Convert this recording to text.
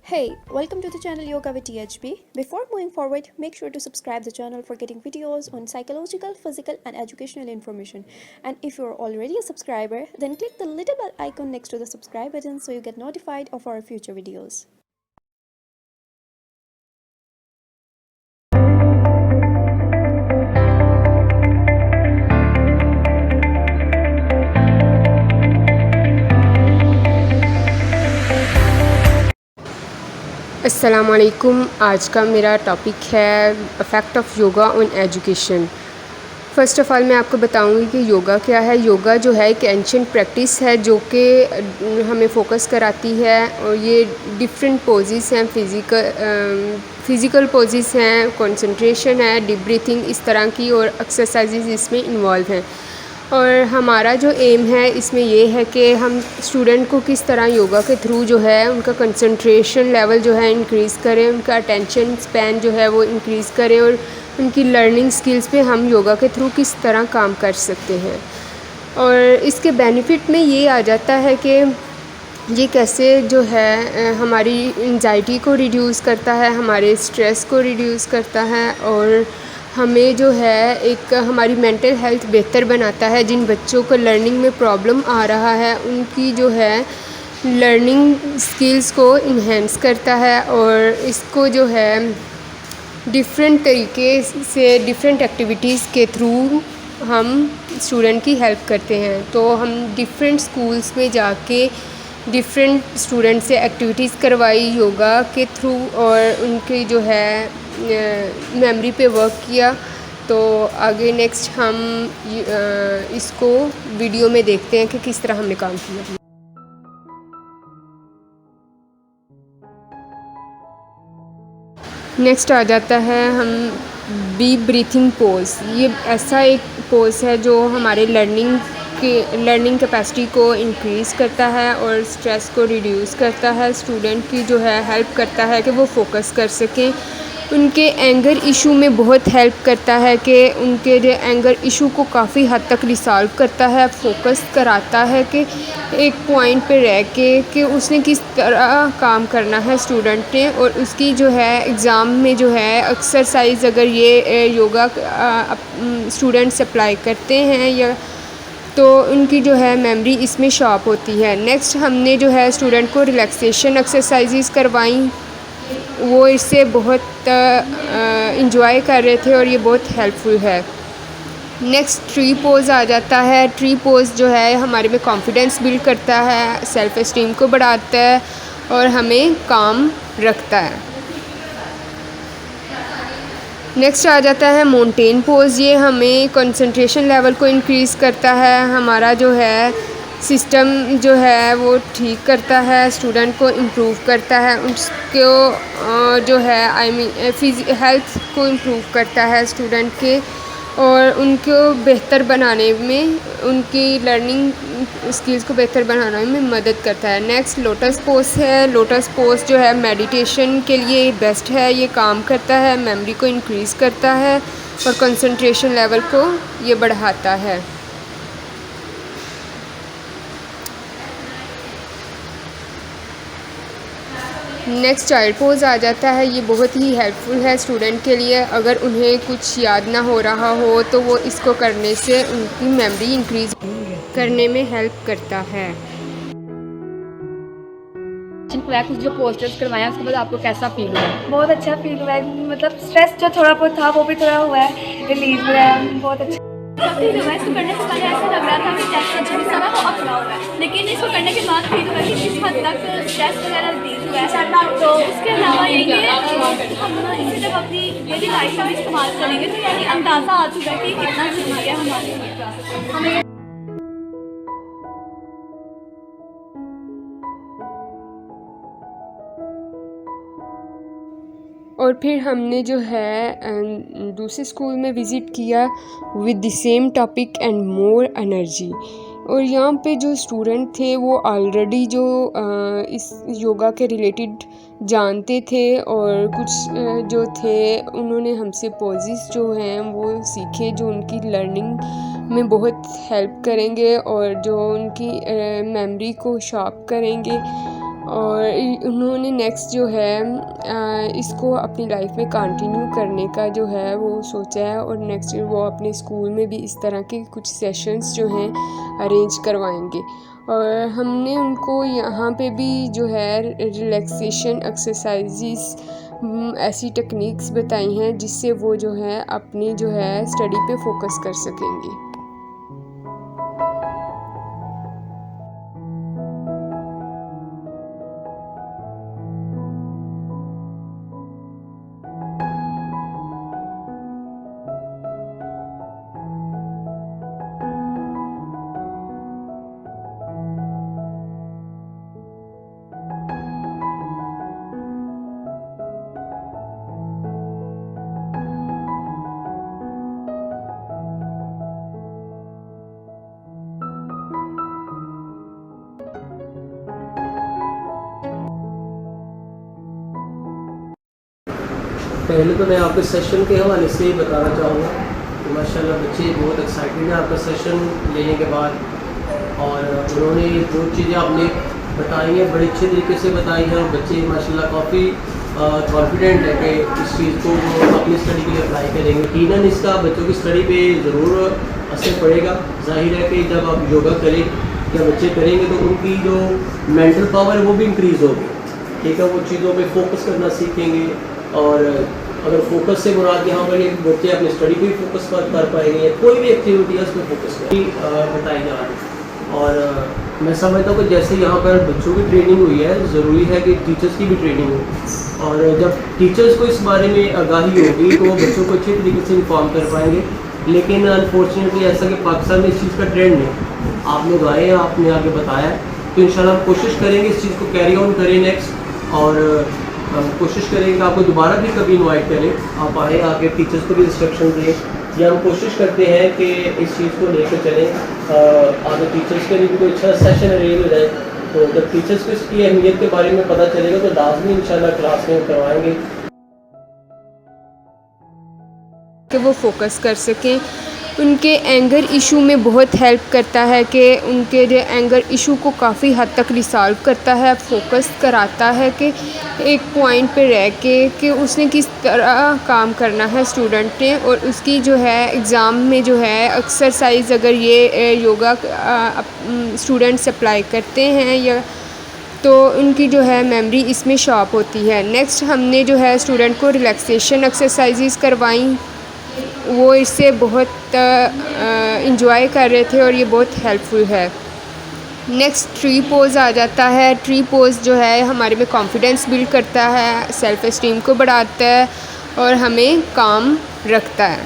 Hey, welcome to the channel Yoga with THB. Before moving forward, make sure to subscribe the channel for getting videos on psychological, physical and educational information. And if you're already a subscriber, then click the little bell icon next to the subscribe button so you get notified of our future videos. अस्सलामुअलैकुम। आज का मेरा topic है effect of yoga on education. First of all मैं आपको बताऊंगी कि योगा क्या है। योगा जो है एक एंशिएंट प्रैक्टिस है जो कि हमें फोकस कराती है, और ये डिफरेंट पोजेस हैं, फ़िज़िकल पोजेस हैं, कंसंट्रेशन है, डीप ब्रीथिंग, इस तरह की और एक्सरसाइजेज इसमें इन्वॉल्व हैं। और हमारा जो एम है इसमें ये है कि हम स्टूडेंट को किस तरह योगा के थ्रू जो है उनका कंसंट्रेशन लेवल जो है इंक्रीज़ करें, उनका अटेंशन स्पैन जो है वो इंक्रीज़ करें, और उनकी लर्निंग स्किल्स पे हम योगा के थ्रू किस तरह काम कर सकते हैं। और इसके बेनिफिट में ये आ जाता है कि ये कैसे जो है हमारी एंजाइटी को रिड्यूस करता है, हमारे स्ट्रेस को रिड्यूस करता है, और हमें जो है एक हमारी मेंटल हेल्थ बेहतर बनाता है। जिन बच्चों को लर्निंग में प्रॉब्लम आ रहा है उनकी जो है लर्निंग स्किल्स को इन्हेंस करता है, और इसको जो है डिफरेंट तरीके से डिफरेंट एक्टिविटीज़ के थ्रू हम स्टूडेंट की हेल्प करते हैं। तो हम डिफरेंट स्कूल्स में जाके डिफरेंट स्टूडेंट से एक्टिविटीज़ करवाई योगा के थ्रू, और उनकी जो है मेमोरी पे वर्क किया। तो आगे नेक्स्ट हम इसको वीडियो में देखते हैं कि किस तरह हमने काम किया। नेक्स्ट आ जाता है हम डीप ब्रीथिंग पोज। ये ऐसा एक पोज है जो हमारे लर्निंग कैपेसिटी को इंक्रीज़ करता है और स्ट्रेस को रिड्यूस करता है। स्टूडेंट की जो है हेल्प करता है कि वो फोकस कर सकें। उनके एंगर इशू में बहुत हेल्प करता है कि उनके जो एंगर इशू को काफ़ी हद तक रिसॉल्व करता है, फोकस कराता है कि एक पॉइंट पे रह के कि उसने किस तरह काम करना है स्टूडेंट ने, और उसकी जो है एग्ज़ाम में जो है एक्सरसाइज अगर ये योगा स्टूडेंट्स अप्लाई करते हैं या तो उनकी जो है मेमोरी इसमें शार्प होती है। नेक्स्ट हमने जो है स्टूडेंट को रिलैक्सेशन एक्सरसाइजेस करवाई, वो इससे बहुत इंजॉय कर रहे थे और ये बहुत हेल्पफुल है। नेक्स्ट ट्री पोज़ आ जाता है। ट्री पोज़ जो है हमारे में कॉन्फिडेंस बिल्ड करता है, सेल्फ़ एस्टीम को बढ़ाता है और हमें काम रखता है। नेक्स्ट आ जाता है माउंटेन पोज़। ये हमें कंसंट्रेशन लेवल को इंक्रीज़ करता है, हमारा जो है सिस्टम जो है वो ठीक करता है, स्टूडेंट को इम्प्रूव करता है, उसको जो है हेल्थ को इम्प्रूव करता है स्टूडेंट के, और उनको बेहतर बनाने में, उनकी लर्निंग स्किल्स को बेहतर बनाने में मदद करता है। नेक्स्ट लोटस पोज है। लोटस पोज जो है मेडिटेशन के लिए बेस्ट है, ये काम करता है, मेमोरी को इंक्रीज़ करता है और कंसंट्रेशन लेवल को ये बढ़ाता है। नेक्स्ट चाइल्ड पोज आ जाता है। ये बहुत ही हेल्पफुल है स्टूडेंट के लिए। अगर उन्हें कुछ याद ना हो रहा हो तो वो इसको करने से उनकी मेमोरी इंक्रीज़ करने में हेल्प करता है। कुछ जो पोस्टर्स करवाया उसके बाद आपको कैसा फील हुआ? बहुत अच्छा फील हुआ है। मतलब स्ट्रेस जो थोड़ा बहुत था वो भी थोड़ा हुआ है, रिलीज हुआ है, बहुत अच्छा फील हुआ है। इसको करने से पहले ऐसा लग रहा था कि टेस्ट अच्छा भी सारा हो अपना हुआ है, लेकिन इसको करने के बाद फील हुआ कि किस हद तक स्ट्रेस वगैरह रिलीज हुआ है। तो उसके अलावा ये कि हम इसे जब अपनी डेली लाइफ में इस्तेमाल करेंगे तो यानी अंदाज़ा आ चुका है कि कितना ज़रूरी है हमारे लिए। हमें और फिर हमने जो है दूसरे स्कूल में विज़िट किया with the same topic and more energy. और यहाँ पे जो स्टूडेंट थे वो ऑलरेडी जो इस योगा के रिलेटेड जानते थे, और कुछ जो थे उन्होंने हमसे पोजेस जो हैं वो सीखे जो उनकी लर्निंग में बहुत हेल्प करेंगे और जो उनकी मेमोरी को शार्प करेंगे। और उन्होंने नेक्स्ट जो है इसको अपनी लाइफ में कंटिन्यू करने का जो है वो सोचा है, और नेक्स्ट वो अपने स्कूल में भी इस तरह के कुछ सेशंस जो हैं अरेंज करवाएंगे। और हमने उनको यहाँ पे भी जो है रिलैक्सेशन एक्सरसाइजेस ऐसी टेक्निक्स बताई हैं जिससे वो जो है अपनी जो है स्टडी पे फोकस कर सकेंगे। पहले तो मैं आपके सेशन के हवाले से बताना चाहूँगा कि माशाल्लाह बच्चे बहुत एक्साइटेड हैं आपका सेशन लेने के बाद, और उन्होंने जो चीज़ें आपने बताई हैं बड़े अच्छे तरीके से बताई हैं, और बच्चे माशाल्लाह काफ़ी कॉन्फिडेंट है कि इस चीज़ को वो अपनी स्टडी के लिए अप्लाई करेंगे। यकीनन इसका बच्चों की स्टडी पे ज़रूर असर पड़ेगा। जाहिर है कि जब आप योगा करें या बच्चे करेंगे तो उनकी जो मेंटल पावर है वो भी इंक्रीज़ होगी, ठीक है, वो चीज़ों पे फोकस करना सीखेंगे। और अगर फोकस से मुराद यहाँ पर बच्चे अपनी स्टडी पे फोकस कर पाएंगे या कोई भी एक्टिविटी है उस पर फोकस बताई जा रही है। और मैं समझता हूँ कि जैसे यहाँ पर बच्चों की ट्रेनिंग हुई है, ज़रूरी है कि टीचर्स की भी ट्रेनिंग हो, और जब टीचर्स को इस बारे में आगाही होगी तो वो बच्चों को अच्छे तरीके से इन्फॉर्म कर पाएंगे। लेकिन अनफॉर्चुनेटली ऐसा कि पाकिस्तान में इस चीज़ का ट्रेंड नहीं, आप लोग आए हैं, आपने आगे बताया, तो इंशाल्लाह हम कोशिश करेंगे इस चीज़ को कैरी ऑन करें नेक्स्ट, और हम कोशिश करेंगे कि आपको दोबारा भी कभी इनवाइट करें, आप आए, आके टीचर्स को भी इंस्ट्रक्शन दें, या हम कोशिश करते हैं कि इस चीज़ को लेकर चलें, आगे टीचर्स के लिए भी कोई अच्छा सेशन अरेंज हो जाए। तो जब टीचर्स को इसकी अहमियत के बारे में पता चलेगा तो लाजमी इंशाल्लाह क्लास में करवाएंगे कि वो फोकस कर सकें। उनके एंगर इशू में बहुत हेल्प करता है कि उनके जो एंगर इशू को काफ़ी हद तक रिसॉल्व करता है, फोकस कराता है कि एक पॉइंट पे रह के कि उसने किस तरह काम करना है स्टूडेंट ने, और उसकी जो है एग्ज़ाम में जो है एक्सरसाइज अगर ये योगा स्टूडेंट्स अप्लाई करते हैं या तो उनकी जो है मेमोरी इसमें शार्प होती है। नेक्स्ट हमने जो है स्टूडेंट को रिलैक्सेशन एक्सरसाइजेस करवाई, वो इससे बहुत इंजॉय कर रहे थे और ये बहुत हेल्पफुल है। नेक्स्ट ट्री पोज़ आ जाता है। ट्री पोज़ जो है हमारे में कॉन्फिडेंस बिल्ड करता है, सेल्फ़ एस्टीम को बढ़ाता है और हमें काम रखता है।